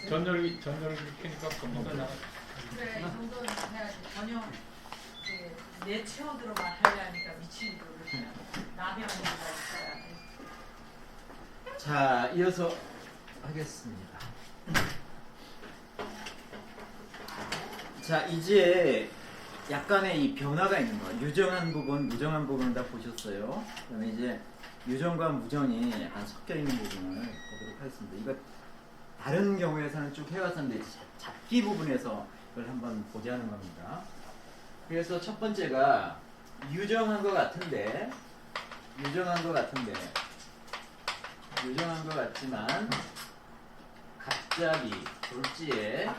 전열이 켜니까 금방 나가. 그래, 이 정도는 해야지. 전혀 내 채워들어만 하려니까 미치는 거지. 남의 언니가 있어야 돼. 자, 이어서 하겠습니다. 자, 이제 약간의 이 변화가 있는 거예요. 유정한 부분, 무정한 부분 다 보셨어요. 그다음에 이제 유정과 무정이 약간 섞여 있는 부분을 보도록 하겠습니다. 이거 다른 경우에서는 쭉 해왔었는데 잡기 부분에서 이걸 한번 보자는 겁니다. 그래서 첫 번째가 유정한 것 같은데, 유정한 것 같지만 갑자기 졸지에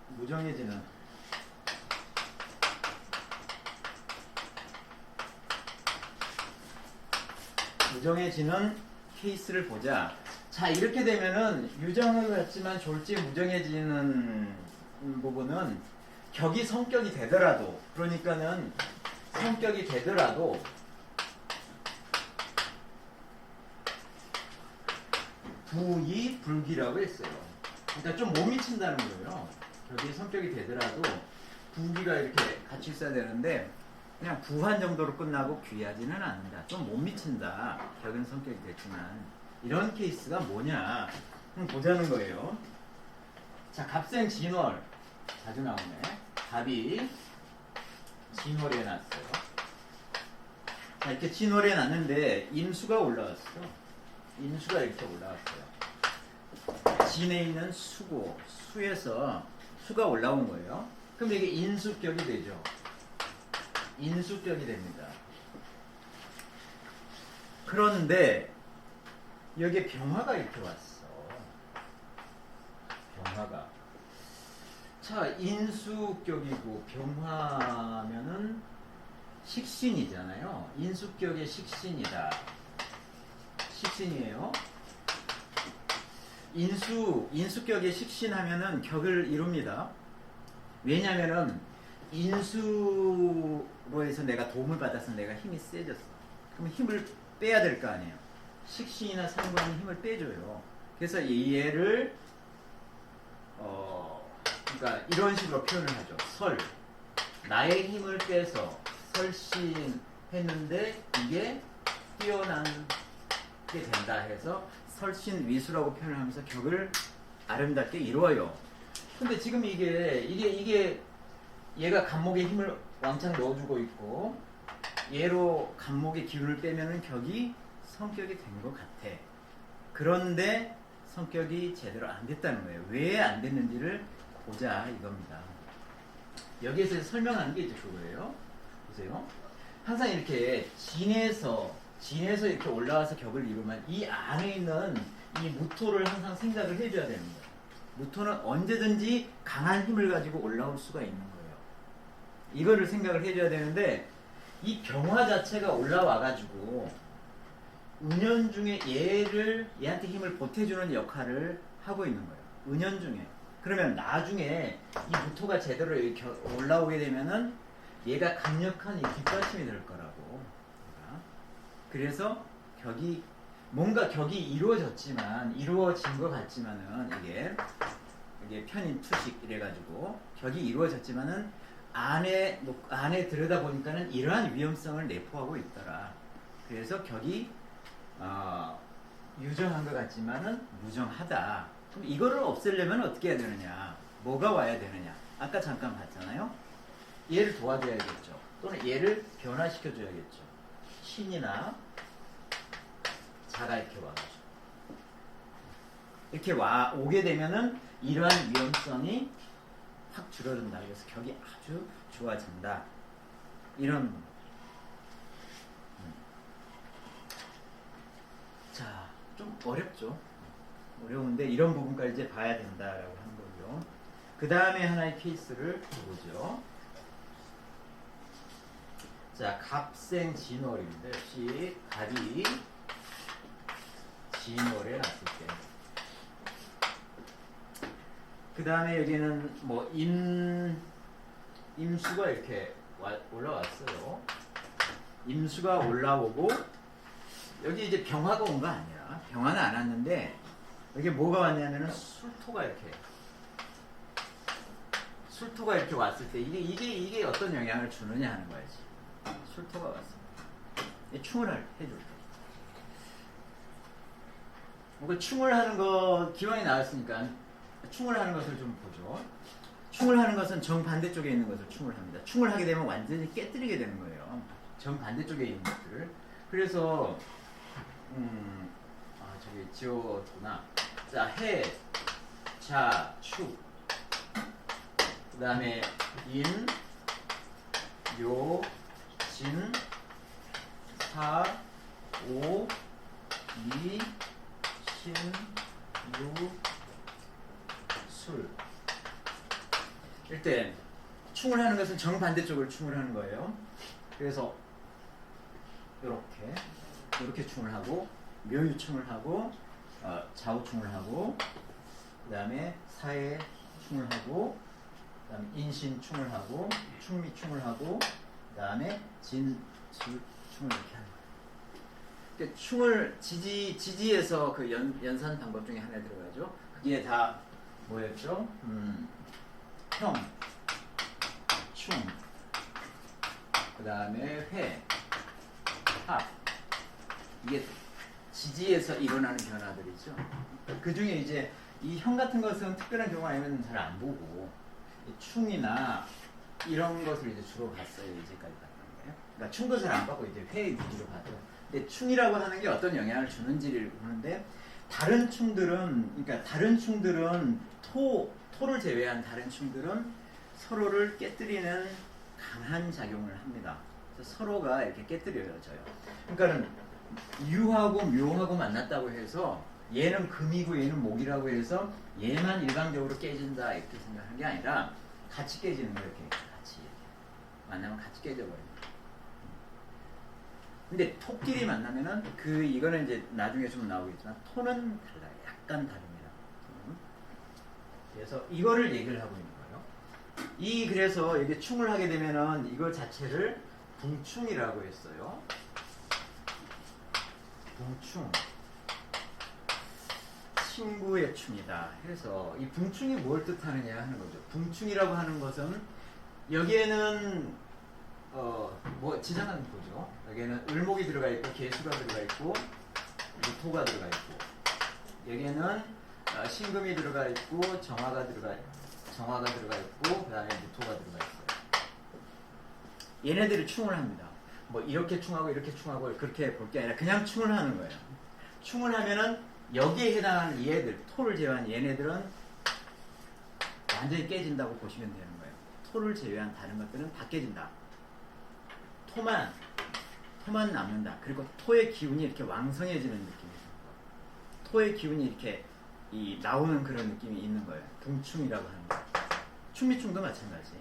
무정해지는 케이스를 보자. 자, 이렇게 되면은 유정은 같지만 졸지에 무정해지는 부분은 격이 성격이 되더라도, 그러니까는 성격이 되더라도 부이 불기라고 했어요. 그러니까 좀 못 미친다는 거예요. 격이 성격이 되더라도 부기가 이렇게 같이 있어야 되는데 그냥 부한 정도로 끝나고 귀하지는 않는다. 좀 못 미친다. 격은 성격이 됐지만 이런 케이스가 뭐냐 보자는 거예요. 자, 갑생 진월 자주 나오네. 갑이 진월에 났어요. 자, 이렇게 진월에 났는데 임수가 올라왔어. 임수가 이렇게 올라왔어요. 진에 있는 수고, 수에서 수가 올라온 거예요. 그럼 이게 인수격이 되죠. 인수격이 됩니다. 그런데 여기에 병화가 이렇게 왔어. 병화가. 자, 인수격이고 병화면은 식신이잖아요. 인수격의 식신이다. 식신이에요. 인수격의 식신하면은 격을 이룹니다. 왜냐면은 인수로 해서 내가 도움을 받아서 내가 힘이 세졌어. 그럼 힘을 빼야 될 거 아니에요. 식신이나 상관이 힘을 빼줘요. 그래서 얘를 그러니까 이런 식으로 표현을 하죠. 설. 나의 힘을 빼서 설신 했는데 이게 뛰어나게 된다 해서 설신 위수라고 표현을 하면서 격을 아름답게 이루어요. 근데 지금 이게 얘가 간목에 힘을 왕창 넣어주고 있고 얘로 간목의 기운을 빼면은 격이 성격이 된 것 같아. 그런데 성격이 제대로 안 됐다는 거예요. 왜 안 됐는지를 보자 이겁니다. 여기에서 설명하는 게 이제 그거예요. 보세요. 항상 이렇게 진에서 이렇게 올라와서 격을 이루면 이 안에 있는 이 무토를 항상 생각을 해줘야 되는 거예요. 무토는 언제든지 강한 힘을 가지고 올라올 수가 있는 거예요. 이거를 생각을 해줘야 되는데 이 병화 자체가 올라와가지고 은연중에 얘한테 힘을 보태주는 역할을 하고 있는 거예요. 은연중에. 그러면 나중에 이 무토가 제대로 올라오게 되면은 얘가 강력한 이 뒷받침이 될 거라고. 그래서 뭔가 격이 이루어진 것 같지만은 이게 편인 투식 이래가지고 격이 이루어졌지만은 안에 들여다 보니까는 이러한 위험성을 내포하고 있더라. 그래서 격이 유정한 것 같지만은 무정하다. 그럼 이거를 없애려면 어떻게 해야 되느냐? 뭐가 와야 되느냐? 아까 잠깐 봤잖아요. 얘를 도와줘야겠죠. 또는 얘를 변화시켜줘야겠죠. 신이나 자가 이렇게 와가지고 이렇게 오게 되면은 이러한 위험성이 확 줄어든다. 그래서 격이 아주 좋아진다. 이런 자, 좀 어렵죠. 어려운데 이런 부분까지 이제 봐야 된다라고 하는 거고요. 그 다음에 하나의 케이스를 보죠. 자, 갑생 진월입니다. 역시 갑이 진월에 났을 때. 그 다음에 여기는 뭐 임수가 이렇게 올라왔어요. 임수가 올라오고 여기 이제 병화가 온 거 아니야. 병화는 안 왔는데 이게 뭐가 왔냐면은 술토가 이렇게 왔을 때 이게 어떤 영향을 주느냐 하는 거야지. 술토가 왔어. 충을 해줄 때. 뭐 충을 하는 거 기왕이 나왔으니까 충을 하는 것을 좀 보죠. 충을 하는 것은 정반대쪽에 있는 것을 충을 합니다. 충을 하게 되면 완전히 깨뜨리게 되는 거예요. 정반대쪽에 있는 것들을. 그래서 저기 지웠구나. 자, 해, 자, 축. 그 다음에 인, 요, 진, 사, 오, 이, 신, 유, 술. 일단 충을 하는 것은 정반대쪽을 충을 하는 거예요. 그래서 이렇게 충을 하고 묘유충을 하고 좌우충을 하고 그 다음에 사해 충을 하고 그 다음에 인신충을 하고 충미충을 하고 그 다음에 진술충을 이렇게 하는 거예요. 그러니까 충을 지지에서 그 연산 방법 중에 하나 들어가죠. 그게 다 뭐였죠? 평, 충, 그 다음에 회, 합. 이게 지지에서 일어나는 변화들이죠. 그 중에 이제 이 형 같은 것은 특별한 경우 아니면 잘 안 보고 충이나 이런 것을 이제 주로 봤어요. 이제까지 봤던 거예요. 그러니까 충도 잘 안 받고 이제 회 위주로 봤죠. 근데 충이라고 하는 게 어떤 영향을 주는지를 보는데 다른 충들은 토를 제외한 다른 충들은 서로를 깨뜨리는 강한 작용을 합니다. 그래서 서로가 이렇게 깨뜨려져요. 그러니까는 유하고 묘하고 만났다고 해서 얘는 금이고 얘는 목이라고 해서 얘만 일방적으로 깨진다 이렇게 생각하는 게 아니라 같이 깨지는 거예요. 이렇게 같이 만나면 같이 깨져버립니다. 근데 토끼리 만나면은 이거는 이제 나중에 좀 나오겠지만 토는 달라요. 약간 다릅니다. 그래서 이거를 얘기를 하고 있는 거예요. 그래서 이게 충을 하게 되면은 이걸 자체를 붕충이라고 했어요. 붕충. 친구의 충이다. 그래서 이 붕충이 뭘 뜻하느냐 하는 거죠. 붕충이라고 하는 것은 여기에는 지장은 보죠. 여기에는 을목이 들어가 있고 개수가 들어가 있고 무토가 들어가 있고 여기에는 신금이 들어가 있고 정화가 들어가 있고 그 다음에 무토가 들어가 있어요. 얘네들이 충을 합니다. 뭐 이렇게 충하고 이렇게 충하고 그렇게 볼 게 아니라 그냥 충을 하는 거예요. 충을 하면은 여기에 해당하는 얘들, 토를 제외한 얘네들은 완전히 깨진다고 보시면 되는 거예요. 토를 제외한 다른 것들은 다 깨진다. 토만 남는다. 그리고 토의 기운이 이렇게 왕성해지는 느낌이 있는 거예요. 토의 기운이 이렇게 나오는 그런 느낌이 있는 거예요. 붕충이라고 하는 거예요. 충미충도 마찬가지.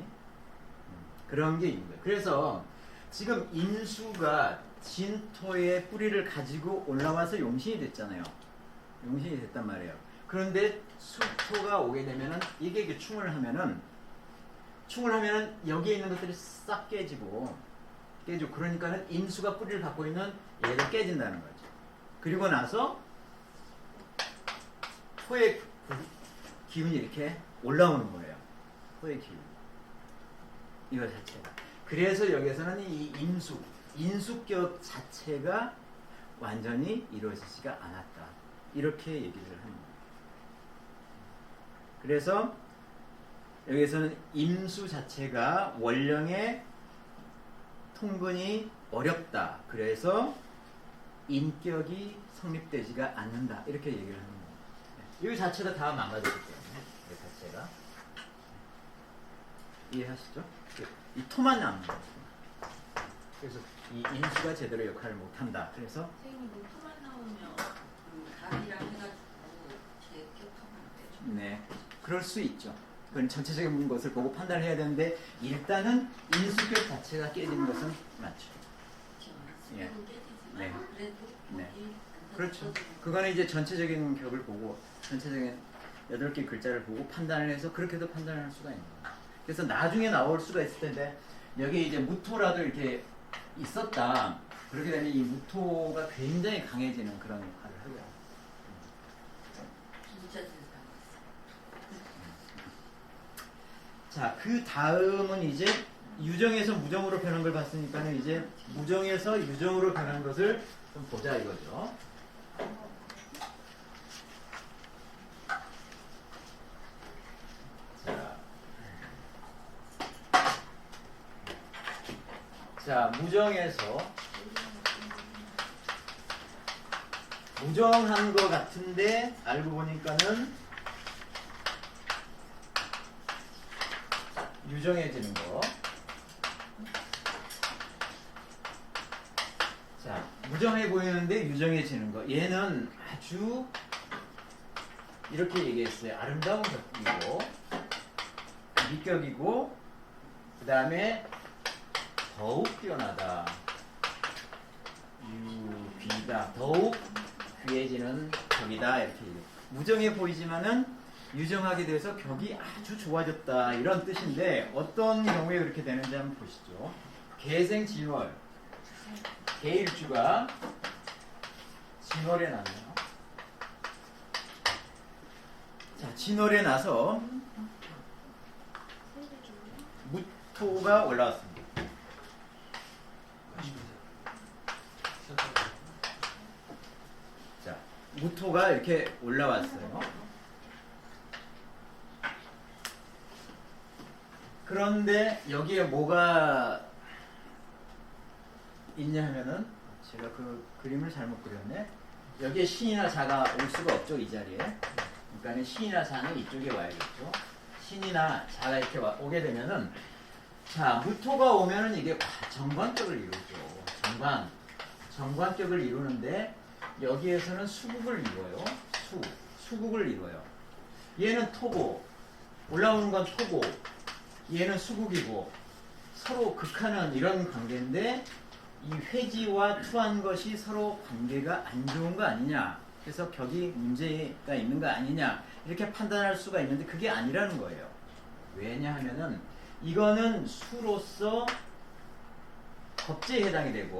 그런 게 있는 거예요. 그래서 지금 인수가 진토의 뿌리를 가지고 올라와서 용신이 됐잖아요. 용신이 됐단 말이에요. 그런데 수토가 오게 되면은 이게 충을 하면은 여기에 있는 것들이 싹 깨지고 그러니까는 인수가 뿌리를 갖고 있는 얘를 깨진다는 거죠. 그리고 나서 토의 기운이 이렇게 올라오는 거예요. 토의 기운. 이거 자체가. 그래서 여기에서는 이 인수격 자체가 완전히 이루어지지가 않았다. 이렇게 얘기를 하는 거예요. 그래서 여기에서는 임수 자체가 원령의 통근이 어렵다. 그래서 인격이 성립되지가 않는다. 이렇게 얘기를 하는 거예요. 이 자체가 다 망가졌기 때문에 이 자체가 이해하시죠? 이 토만 남는 거죠. 그래서 이 인수가 제대로 역할을 못한다. 그래서 선생님 토만 나오면 다리랑 해가지고 이렇게 겹하면 되죠. 네, 그럴 수 있죠. 그건 전체적인 것을 보고 판단을 해야 되는데 일단은 인수격 자체가 깨지는 것은 맞죠. 예. 네. 네. 그렇죠. 그거는 이제 전체적인 격을 보고 전체적인 8개 글자를 보고 판단을 해서 그렇게도 판단할 수가 있는 거예요. 그래서 나중에 나올 수가 있을 텐데 여기 이제 무토라도 이렇게 있었다. 그렇게 되면 이 무토가 굉장히 강해지는 그런 역할을 하고요. 자, 그 다음은 이제 유정에서 무정으로 변한 걸 봤으니까는 이제 무정에서 유정으로 변한 것을 좀 보자 이거죠. 자, 무정에서 무정한 거 같은데 알고 보니까는 유정해지는 거. 자, 무정해 보이는데 유정해지는 거. 얘는 아주 이렇게 얘기했어요. 아름다운 격이고 미격이고 그 다음에 더욱 뛰어나다. 귀다. 더욱 귀해지는 격이다. 이렇게 무정해 보이지만은 유정하게 돼서 격이 아주 좋아졌다. 이런 뜻인데 어떤 경우에 그렇게 되는지 한번 보시죠. 개생 진월. 개일주가 진월에 나네요. 자, 진월에 나서 무토가 올라왔습니다. 자, 무토가 이렇게 올라왔어요. 그런데 여기에 뭐가 있냐 하면은 제가 그 그림을 잘못 그렸네. 여기에 신이나 자가 올 수가 없죠, 이 자리에. 그러니까 신이나 자는 이쪽에 와야겠죠. 신이나 자가 이렇게 오게 되면은 자, 무토가 오면은 이게 정관격을 이루죠. 정관격을 이루는데 여기에서는 수국을 이루어요. 수국을 이루어요. 얘는 토고 올라오는 건 토고 얘는 수국이고 서로 극하는 이런 관계인데 이 회지와 투한 것이 서로 관계가 안 좋은 거 아니냐. 그래서 격이 문제가 있는 거 아니냐. 이렇게 판단할 수가 있는데 그게 아니라는 거예요. 왜냐하면은 이거는 수로서 겁제에 해당이 되고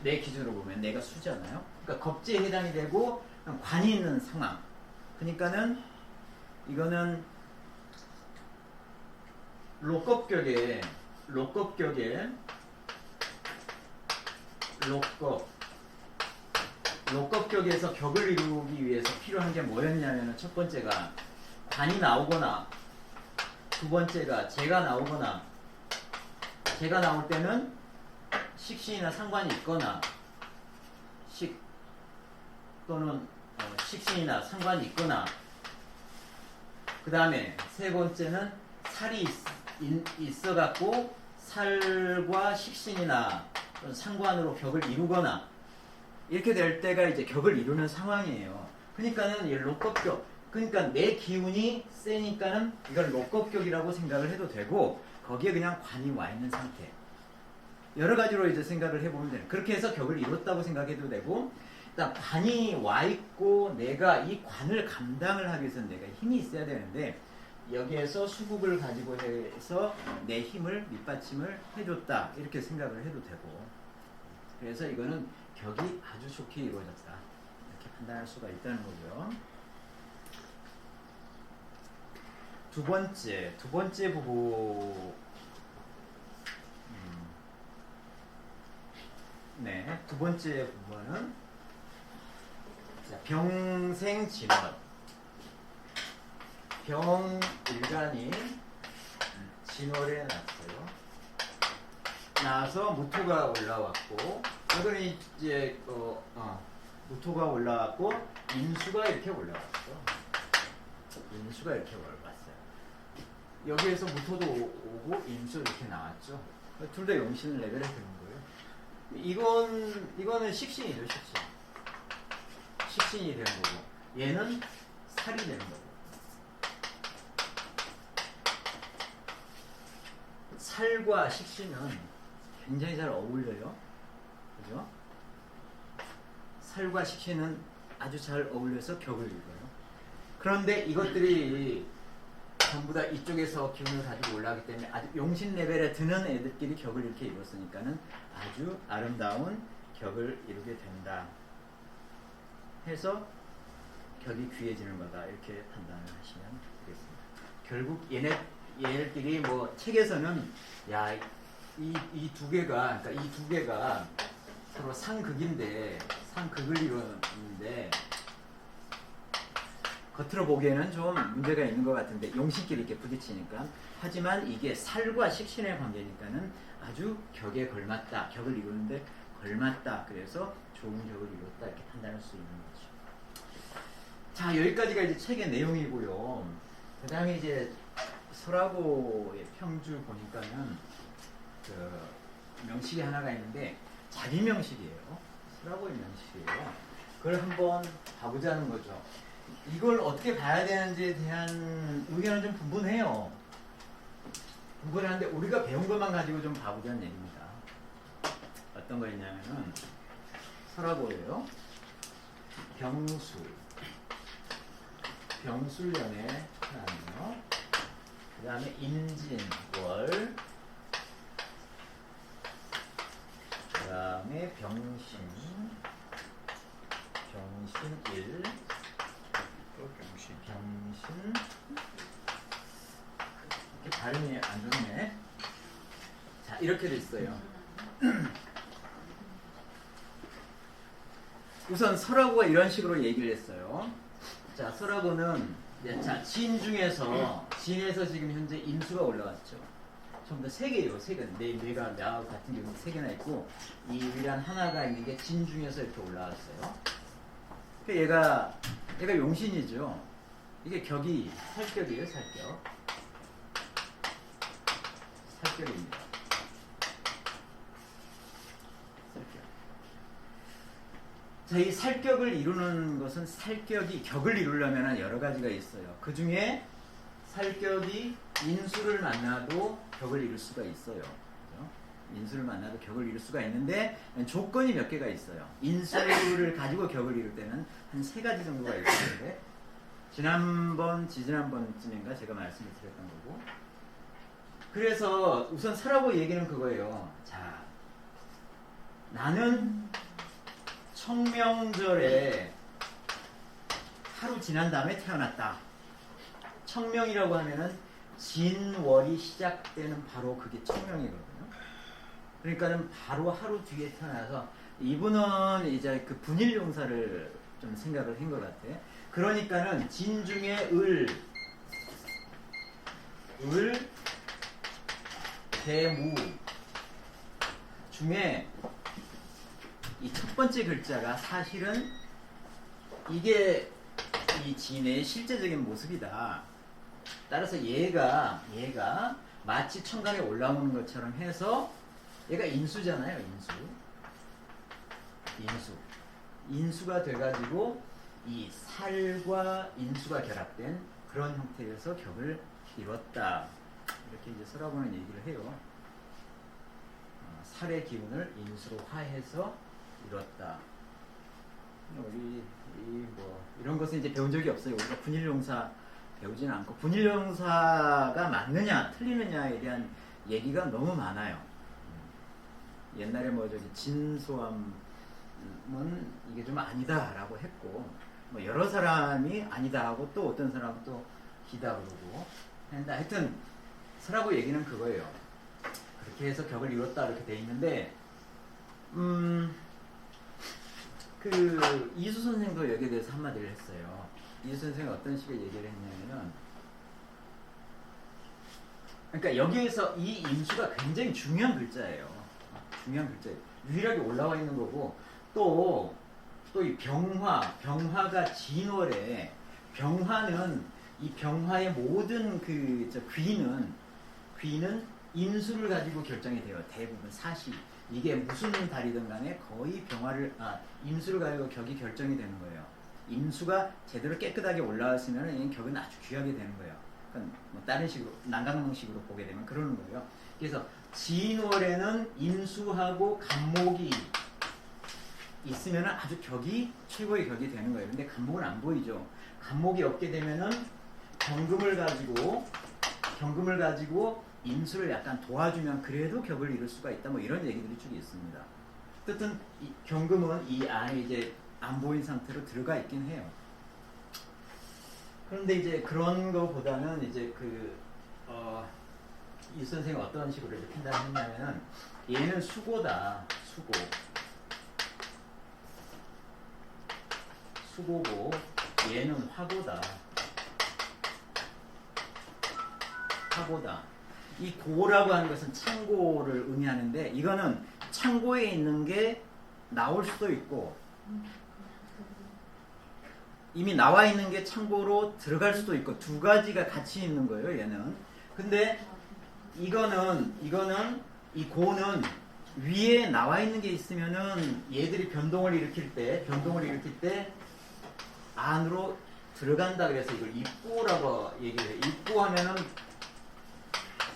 내 기준으로 보면 내가 수잖아요. 그러니까 겁제에 해당이 되고 관이 있는 상황. 그러니까는 이거는 록겁격에 록겁격에서 격을 이루기 위해서 필요한 게 뭐였냐면 첫 번째가 관이 나오거나 두 번째가 재가 나오거나 재가 나올 때는 식신이나 상관이 있거나 식 또는 식신이나 상관이 있거나 그 다음에 세 번째는 살이 있어갖고 살과 식신이나 상관으로 격을 이루거나 이렇게 될 때가 이제 격을 이루는 상황이에요. 그러니까는 이 록겁격, 그러니까 내 기운이 세니까는 이걸 록겁격이라고 생각을 해도 되고 거기에 그냥 관이 와 있는 상태. 여러 가지로 이제 생각을 해보면 돼요. 그렇게 해서 격을 이뤘다고 생각해도 되고, 일단 관이 와 있고 내가 이 관을 감당을 하기 위해서는 내가 힘이 있어야 되는데 여기에서 수국을 가지고 해서 내 힘을 밑받침을 해줬다 이렇게 생각을 해도 되고, 그래서 이거는 격이 아주 좋게 이루어졌다 이렇게 판단할 수가 있다는 거고요. 두 번째 부분. 네, 두 번째 부분은 병생진월. 병일간이 진월에 났어요. 나와서 무토가 올라왔고, 이거는 이제 무토가 올라왔고 임수가 이렇게 올라왔죠. 임수가 이렇게 올라왔어요. 여기에서 무토도 오고 임수 이렇게 나왔죠. 둘 다 용신 레벨에 드는 거예요. 이거는 식신이죠, 식신. 식신이 되는 거고, 얘는 살이 되는 거고. 살과 식신은 굉장히 잘 어울려요. 그죠? 살과 식신은 아주 잘 어울려서 격을 이뤄요. 그런데 이것들이 전부 다 이쪽에서 기운을 가지고 올라가기 때문에 아주 용신 레벨에 드는 애들끼리 격을 이렇게 이뤘으니까는 아주 아름다운 격을 이루게 된다 해서 격이 귀해지는 거다 이렇게 판단을 하시면 되겠습니다. 결국 얘네 얘들끼리 뭐 책에서는 야 이 두 개가 그러니까 이 두 개가 서로 상극인데 상극을 이루는데 겉으로 보기에는 좀 문제가 있는 것 같은데 용식끼리 이렇게 부딪히니까 하지만 이게 살과 식신의 관계니까는 아주 격에 걸맞다 격을 이루는데 걸맞다 그래서 좋은 격을 이뤘다 이렇게 판단할 수 있는 거죠. 자 여기까지가 이제 책의 내용이고요. 그 다음에 이제 설하고의 평주 보니까는 그 명식이 하나가 있는데 자기 명식이에요. 설하고의 명식이에요. 그걸 한번 봐보자는 거죠. 이걸 어떻게 봐야 되는지에 대한 의견은 좀 분분해요. 분분한데 우리가 배운 것만 가지고 좀 봐보자는 얘기입니다. 어떤 거였냐면은 설하고예요. 병술년에 태어나요. 그 다음에 임진월, 그 다음에 병신일, 병신 이렇게 발음이 안 좋네. 자 이렇게 됐어요. 우선 설하고가 이런 식으로 얘기를 했어요. 자 설하고는 자 진 중에서 지금 현재 임수가 올라왔죠. 전부 다 세 개예요. 세 개. 내가 나하고 같은 경우 세 개나 있고 이 유일한 하나가 있는 게 진 중에서 이렇게 올라왔어요. 얘가 용신이죠. 이게 격이 살격이에요. 살격입니다. 자, 이 살격을 이루는 것은 살격이 격을 이루려면 여러 가지가 있어요. 그 중에 살격이 인수를 만나도 격을 이룰 수가 있어요. 그죠? 인수를 만나도 격을 이룰 수가 있는데 조건이 몇 개가 있어요. 인수를 가지고 격을 이룰 때는 한 3가지 정도가 있는데 지지난번쯤인가 제가 말씀을 드렸던 거고. 그래서 우선 설하고 얘기는 그거예요. 자, 나는 청명절에 하루 지난 다음에 태어났다. 청명이라고 하면은 진월이 시작되는 바로 그게 청명이거든요. 그러니까는 바로 하루 뒤에 태어나서 이분은 이제 그 분일용사를 좀 생각을 한 것 같아. 그러니까는 진 중에 을, 대무 중에 이 첫 번째 글자가 사실은 이게 이 진의 실제적인 모습이다. 따라서 얘가 마치 천간에 올라오는 것처럼 해서 얘가 인수잖아요. 인수가 돼가지고 이 살과 인수가 결합된 그런 형태에서 격을 이뤘다. 이렇게 이제 설하고는 얘기를 해요. 살의 기운을 인수로 화해서 이뤘다. 우리 이런 것은 이제 배운 적이 없어요. 우리가 분일용사 배우지는 않고 분일용사가 맞느냐 틀리느냐에 대한 얘기가 너무 많아요. 옛날에 진소암은 이게 좀 아니다라고 했고 여러 사람이 아니다 하고 또 어떤 사람은 또 기다 그러고 했는데 하여튼 설하고 얘기는 그거예요. 그렇게 해서 격을 이뤘다 이렇게 돼 있는데 그 이수 선생도 여기에 대해서 한마디를 했어요. 이수 선생이 어떤 식의 얘기를 했냐면은 그러니까 여기에서 이 임수가 굉장히 중요한 글자예요. 유일하게 올라와 있는 거고 또 이 병화가 진월에 병화는 이 병화의 모든 귀는 임수를 가지고 결정이 돼요. 대부분 사시 이게 무슨 달이든 간에 거의 임수를 가지고 격이 결정이 되는 거예요. 임수가 제대로 깨끗하게 올라왔으면 이 격은 아주 귀하게 되는 거예요. 그러니까 다른 식으로 난강방식으로 보게 되면 그러는 거예요. 그래서 진월에는 임수하고 간목이 있으면 아주 최고의 격이 되는 거예요. 근데 간목은 안 보이죠. 간목이 없게 되면은 경금을 가지고 임수를 약간 도와주면 그래도 격을 이룰 수가 있다. 이런 얘기들이 쭉 있습니다. 어쨌든 경금은 이 안에 이제 안 보인 상태로 들어가 있긴 해요. 그런데 이제 그런 거보다는 이제 이 선생이 어떤 식으로 이제 판단했냐면은 얘는 수고다. 수고고 얘는 화고다. 이 고라고 하는 것은 창고를 의미하는데 이거는 창고에 있는 게 나올 수도 있고 이미 나와 있는 게 창고로 들어갈 수도 있고 두 가지가 같이 있는 거예요. 얘는. 근데 이거는 이 고는 위에 나와 있는 게 있으면은 얘들이 변동을 일으킬 때 안으로 들어간다. 그래서 이걸 입고라고 얘기를 해요. 입고하면은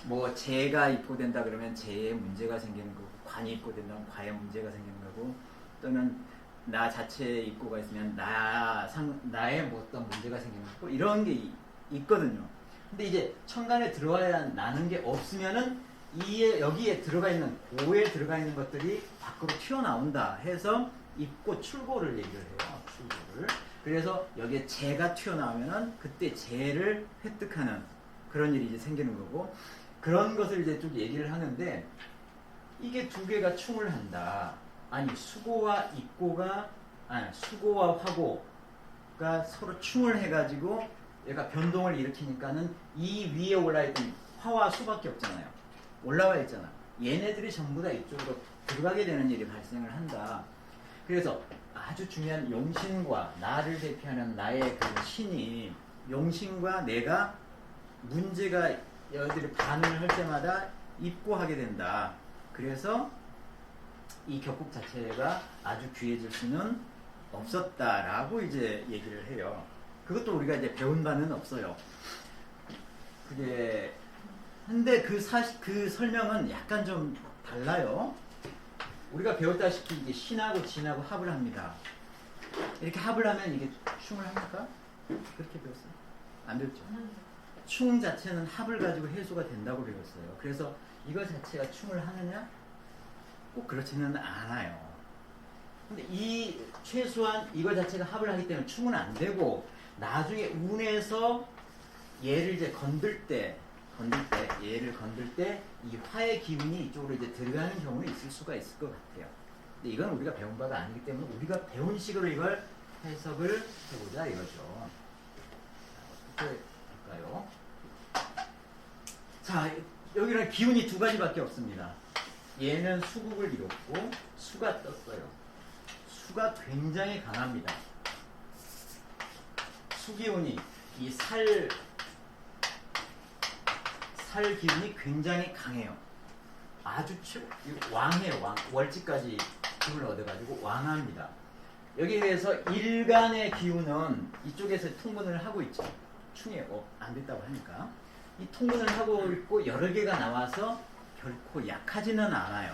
뭐 재가 입고된다 그러면 재에 문제가 생기는 거고 관이 입고된다면 과에 문제가 생기는 거고 또는 나 자체에 입고가 있으면 나의 뭐 어떤 문제가 생기는 거고 이런 게 있거든요. 근데 이제 천간에 들어와야 나는 게 없으면은 여기에 들어가 있는 고에 들어가 있는 것들이 밖으로 튀어나온다 해서 입고 출고를 얘기를 해요. 출고를. 그래서 여기에 재가 튀어나오면은 그때 재를 획득하는 그런 일이 이제 생기는 거고 그런 것을 이제 쭉 얘기를 하는데 이게 두 개가 충을 한다. 아니 수고와 화고가 서로 충을 해가지고 얘가 변동을 일으키니까는 이 위에 올라있던 화와 수밖에 없잖아요. 올라와 있잖아. 얘네들이 전부 다 이쪽으로 들어가게 되는 일이 발생을 한다. 그래서 아주 중요한 용신과 나를 대표하는 나의 그 신이 용신과 내가 문제가 여기들이 반응을 할 때마다 입고하게 된다. 그래서 이 격국 자체가 아주 귀해질 수는 없었다라고 이제 얘기를 해요. 그것도 우리가 이제 배운 바는 없어요. 근데 그 설명은 약간 좀 달라요. 우리가 배웠다시피 이게 신하고 진하고 합을 합니다. 이렇게 합을 하면 이게 충을 합니까? 그렇게 배웠어요? 안 배웠죠? 충 자체는 합을 가지고 해소가 된다고 배웠어요. 그래서 이거 자체가 충을 하느냐? 꼭 그렇지는 않아요. 근데 최소한 이거 자체가 합을 하기 때문에 충은 안 되고 나중에 운에서 얘를 이제 얘를 건들 때 이 화의 기운이 이쪽으로 이제 들어가는 경우는 있을 수가 있을 것 같아요. 근데 이건 우리가 배운 바가 아니기 때문에 우리가 배운 식으로 이걸 해석을 해보자 이거죠. 어떻게 할까요? 자, 여기는 기운이 두 가지밖에 없습니다. 얘는 수국을 이뤘고 수가 떴어요. 수가 굉장히 강합니다. 수기운이 이 살 기운이 굉장히 강해요. 아주 왕해요. 월지까지 힘을 얻어가지고 왕합니다. 여기에 대해서 일간의 기운은 이쪽에서 통분을 하고 있죠. 충이 안 됐다고 하니까 이 통분을 하고 있고 여러 개가 나와서 결코 약하지는 않아요.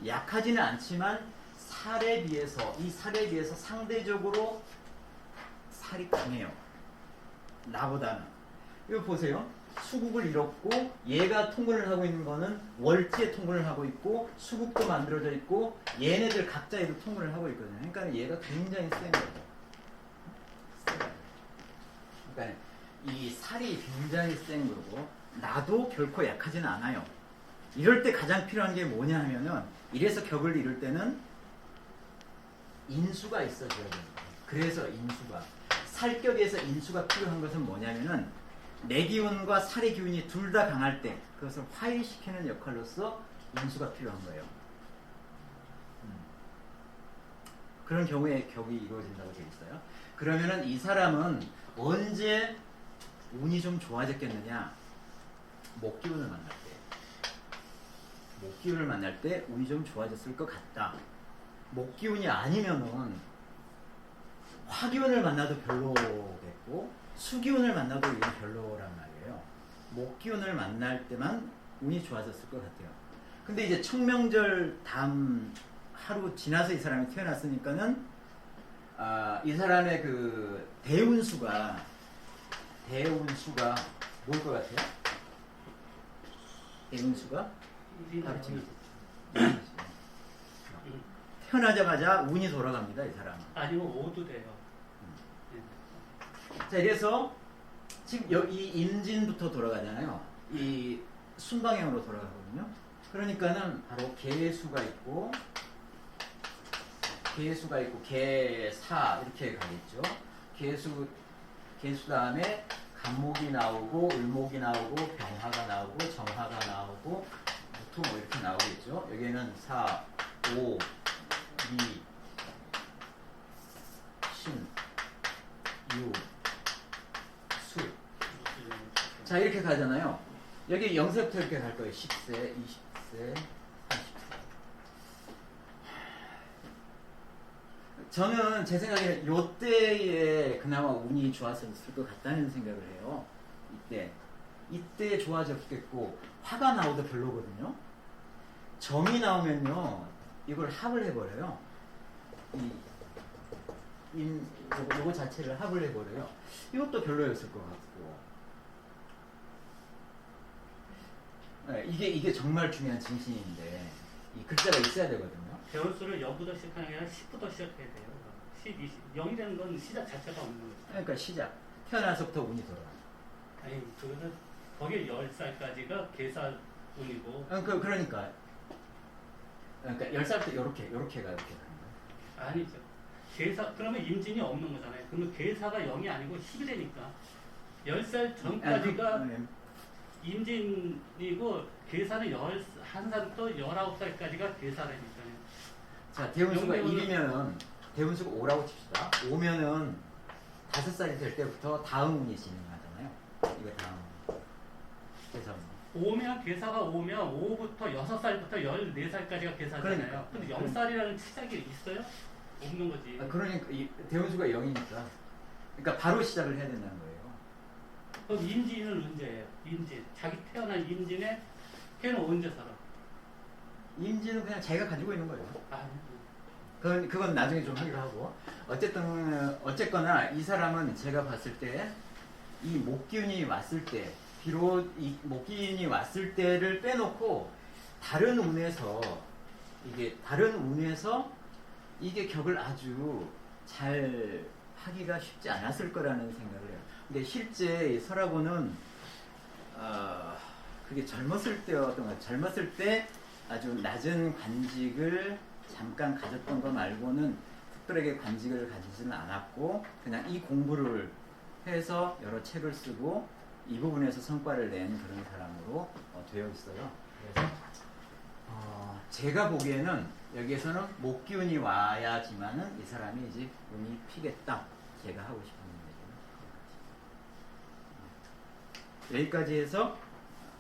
약하지는 않지만 살에 비해서 상대적으로 살이 강해요. 나보다는. 이거 보세요. 수국을 이뤘고 얘가 통분을 하고 있는 거는 월지에 통분을 하고 있고 수국도 만들어져 있고 얘네들 각자에도 통분을 하고 있거든요. 그러니까 얘가 굉장히 센 거죠. 그러니까 이 살이 굉장히 센 거고 나도 결코 약하지는 않아요. 이럴 때 가장 필요한 게 뭐냐 하면은 이래서 격을 이룰 때는 인수가 있어줘야 됩니다. 그래서 인수가 살격에서 인수가 필요한 것은 뭐냐면은 내 기운과 살의 기운이 둘 다 강할 때 그것을 화해시키는 역할로서 인수가 필요한 거예요. 그런 경우에 격이 이루어진다고 되어 있어요. 그러면은 이 사람은 언제 운이 좀 좋아졌겠느냐? 목기운을 만날 때 운이 좀 좋아졌을 것 같다. 목기운이 아니면은 화기운을 만나도 별로겠고 수기운을 만나도 이건 별로란 말이에요. 목기운을 만날 때만 운이 좋아졌을 것 같아요. 근데 이제 청명절 다음 하루 지나서 이 사람이 태어났으니까는 이 사람의 그 대운수가 뭘 것 같아요? 대운수가 바로 지금 태어나자마자 운이 돌아갑니다. 이 사람은. 아니면 5도 돼요. 자, 이래서 지금 여기 임진부터 돌아가잖아요. 이 순방향으로 돌아가거든요. 그러니까는 바로 개수가 있고 개사 이렇게 가겠죠. 개수 다음에 간목이 나오고 을목이 나오고 병화가 나오고 정화가 나오고 무토 뭐 이렇게 나오겠죠. 여기에는 4, 5, 2, 신, 6, 수. 자 이렇게 가잖아요. 여기 0세부터 이렇게 갈 거예요. 10세, 20세, 30세. 저는 제 생각에는 요때에 그나마 운이 좋았을 것 같다는 생각을 해요. 이때 좋아졌겠고 화가 나오도 별로거든요. 정이 나오면요 이걸 합을 해버려요. 요거 자체를 합을 해버려요. 이것도 별로였을 것 같고. 네, 이게 정말 중요한 진신인데 이 글자가 있어야 되거든요. 배울수록 0부터 시작하는 게 아니라 10부터 시작해야 돼요. 10, 20. 0이라는 건 시작 자체가 없는 거죠. 그러니까 시작. 태어나서부터 운이 돌아. 아니, 그거는 거기 10살까지가 계사운이고. 그러니까 10살부터 이렇게 가는 거예요. 아니죠. 계사, 그러면 임진이 없는 거잖아요. 그러면 계사가 0이 아니고 10이 되니까. 10살 전까지가 임진이고, 계사는 11살부터 19살까지가 계사라니까요. 자, 대운수가 1이면은, 대운수가 5라고 칩시다. 5면은 5살이 될 때부터 다음 운이 진행하잖아요. 이거 다음. 그래서. 5면, 계사가 5면 5부터 6살부터 14살까지가 계사잖아요. 그러니까. 근데 0살이라는 시작이 있어요? 없는 거지. 그러니까, 대운수가 0이니까. 그러니까 바로 시작을 해야 된다는 거예요. 그럼 임진은 언제예요? 임진. 자기 태어난 임진에 걔는 언제 살아? 임진은 그냥 자기가 가지고 있는 거예요. 아니. 그건 나중에 좀 하기로 하고. 어쨌거나 이 사람은 제가 봤을 때 이 목기운이 왔을 때, 비록 이 목기운이 왔을 때를 빼놓고 다른 운에서 이게 격을 아주 잘 하기가 쉽지 않았을 거라는 생각을 해요. 근데 실제 이 설하고는 그게 젊었을 때 아주 낮은 관직을 잠깐 가졌던 거 말고는 특별하게 관직을 가지지는 않았고 그냥 이 공부를 해서 여러 책을 쓰고 이 부분에서 성과를 낸 그런 사람으로 되어 있어요. 그래서 제가 보기에는 여기에서는 목기운이 와야지만은 이 사람이 이제 운이 피겠다. 제가 하고 싶은 얘기는 여기까지 해서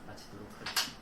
마치도록 하겠습니다.